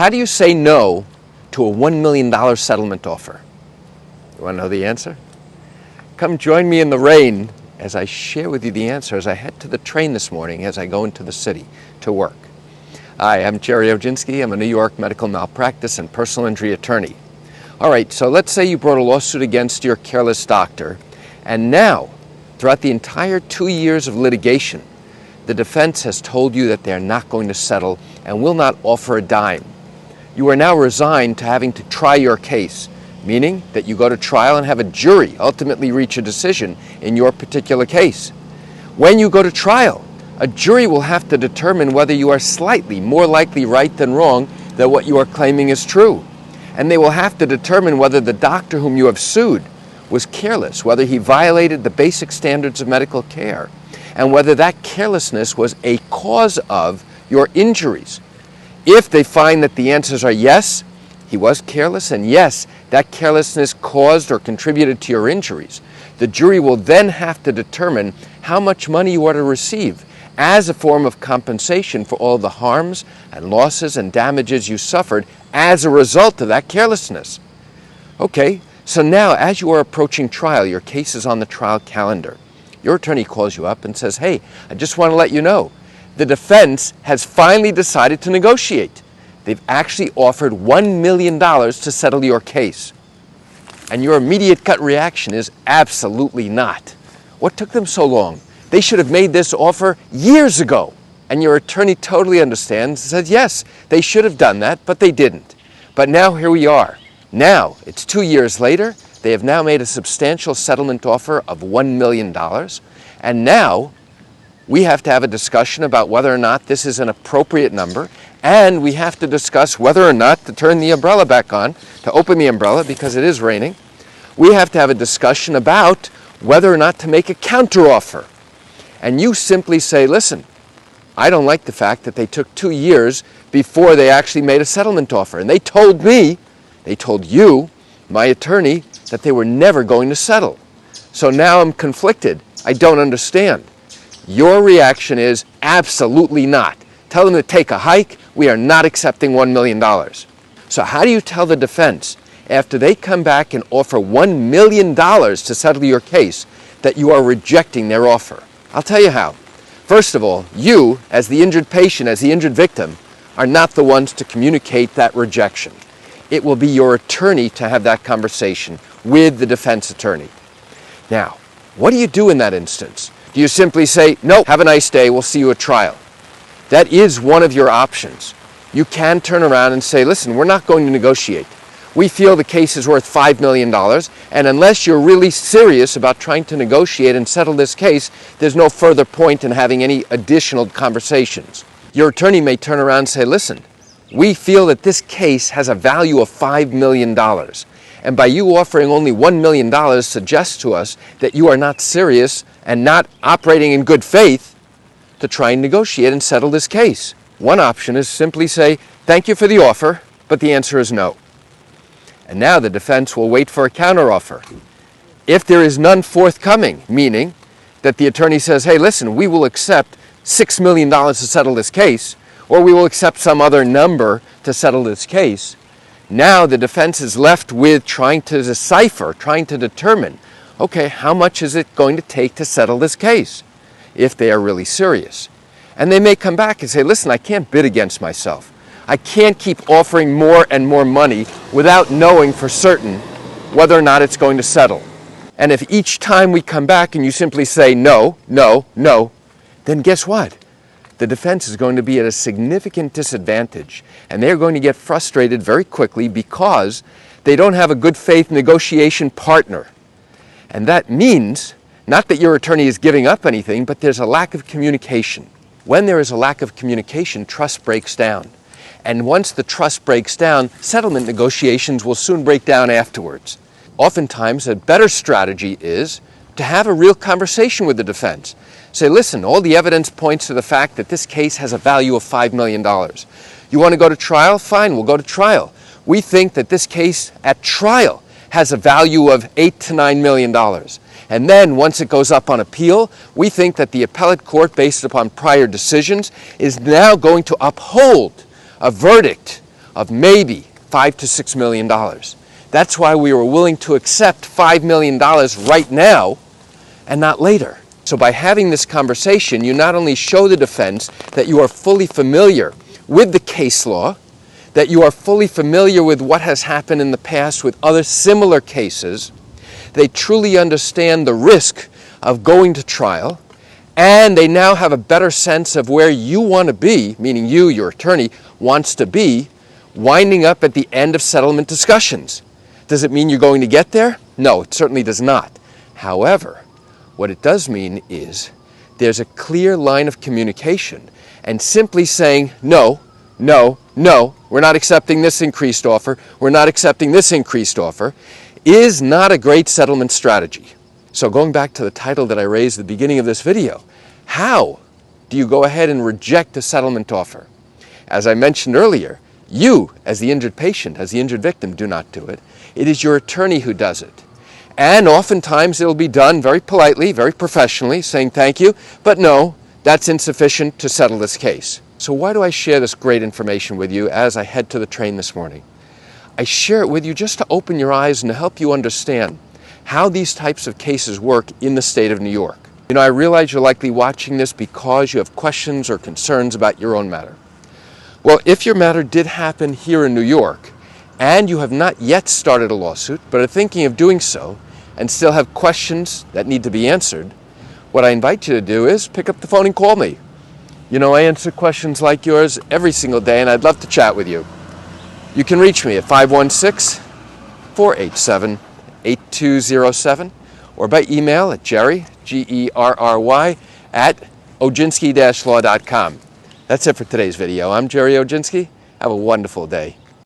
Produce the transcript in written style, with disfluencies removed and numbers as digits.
How do you say no to a $1 million settlement offer? You want to know the answer? Come join me in the rain as I share with you the answer as I head to the train this morning as I go into the city to work. Hi, I'm Gerry Oginski. I'm a New York medical malpractice and personal injury attorney. All right, so let's say you brought a lawsuit against your careless doctor, and now, throughout the entire 2 years of litigation, the defense has told you that they're not going to settle and will not offer a dime. You are now resigned to having to try your case, meaning that you go to trial and have a jury ultimately reach a decision in your particular case. When you go to trial, a jury will have to determine whether you are slightly more likely right than wrong than what you are claiming is true. And they will have to determine whether the doctor whom you have sued was careless, whether he violated the basic standards of medical care, and whether that carelessness was a cause of your injuries. If they find that the answers are yes, he was careless, and yes, that carelessness caused or contributed to your injuries, the jury will then have to determine how much money you are to receive as a form of compensation for all the harms and losses and damages you suffered as a result of that carelessness. Okay, so now as you are approaching trial, your case is on the trial calendar. Your attorney calls you up and says, hey, I just want to let you know, the defense has finally decided to negotiate. They've actually offered $1 million to settle your case. And your immediate gut reaction is absolutely not. What took them so long? They should have made this offer years ago. And your attorney totally understands and says, yes, they should have done that, but they didn't. But now here we are. Now, it's 2 years later. They have now made a substantial settlement offer of $1 million. And now we have to have a discussion about whether or not this is an appropriate number. And we have to discuss whether or not to turn the umbrella back on, to open the umbrella because it is raining. We have to have a discussion about whether or not to make a counteroffer. And you simply say, listen, I don't like the fact that they took 2 years before they actually made a settlement offer. And they told me, they told you, my attorney, that they were never going to settle. So now I'm conflicted. I don't understand. Your reaction is absolutely not. Tell them to take a hike. We are not accepting $1 million. So how do you tell the defense after they come back and offer $1 million to settle your case that you are rejecting their offer? I'll tell you how. First of all, you, as the injured patient, as the injured victim, are not the ones to communicate that rejection. It will be your attorney to have that conversation with the defense attorney. Now, what do you do in that instance? Do you simply say, no, have a nice day, we'll see you at trial? That is one of your options. You can turn around and say, listen, we're not going to negotiate. We feel the case is worth $5 million, and unless you're really serious about trying to negotiate and settle this case, there's no further point in having any additional conversations. Your attorney may turn around and say, listen, we feel that this case has a value of $5 million. And by you offering only $1 million suggests to us that you are not serious and not operating in good faith to try and negotiate and settle this case. One option is simply say, thank you for the offer, but the answer is no. And now the defense will wait for a counteroffer. If there is none forthcoming, meaning that the attorney says, hey, listen, we will accept $6 million to settle this case, or we will accept some other number to settle this case, now the defense is left with trying to decipher, trying to determine, okay, how much is it going to take to settle this case, if they are really serious. And they may come back and say, listen, I can't bid against myself. I can't keep offering more and more money without knowing for certain whether or not it's going to settle. And if each time we come back and you simply say no, no, no, then guess what? The defense is going to be at a significant disadvantage, and they're going to get frustrated very quickly because they don't have a good faith negotiation partner. And that means not that your attorney is giving up anything, but there's a lack of communication. When there is a lack of communication, trust breaks down. And once the trust breaks down, settlement negotiations will soon break down afterwards. Oftentimes, a better strategy is to have a real conversation with the defense. Say, listen, all the evidence points to the fact that this case has a value of $5 million. You want to go to trial? Fine, we'll go to trial. We think that this case at trial has a value of $8 to $9 million. And then once it goes up on appeal, we think that the appellate court, based upon prior decisions, is now going to uphold a verdict of maybe $5 to $6 million. That's why we were willing to accept $5 million right now and not later. So by having this conversation, you not only show the defense that you are fully familiar with the case law, that you are fully familiar with what has happened in the past with other similar cases, they truly understand the risk of going to trial, and they now have a better sense of where you want to be, meaning you, your attorney, wants to be, winding up at the end of settlement discussions. Does it mean you're going to get there? No, it certainly does not. However, what it does mean is there's a clear line of communication, and simply saying, no, no, no, we're not accepting this increased offer, we're not accepting this increased offer, is not a great settlement strategy. So going back to the title that I raised at the beginning of this video, how do you go ahead and reject a settlement offer? As I mentioned earlier, you, as the injured patient, as the injured victim, do not do it. It is your attorney who does it. And oftentimes it will be done very politely, very professionally, saying thank you, but no, that's insufficient to settle this case. So why do I share this great information with you as I head to the train this morning? I share it with you just to open your eyes and to help you understand how these types of cases work in the state of New York. You know, I realize you're likely watching this because you have questions or concerns about your own matter. Well, if your matter did happen here in New York, and you have not yet started a lawsuit, but are thinking of doing so, and still have questions that need to be answered, what I invite you to do is pick up the phone and call me. You know, I answer questions like yours every single day, and I'd love to chat with you. You can reach me at 516-487-8207, or by email at Gerry, Gerry, at oginski-law.com. That's it for today's video. I'm Gerry Oginski. Have a wonderful day.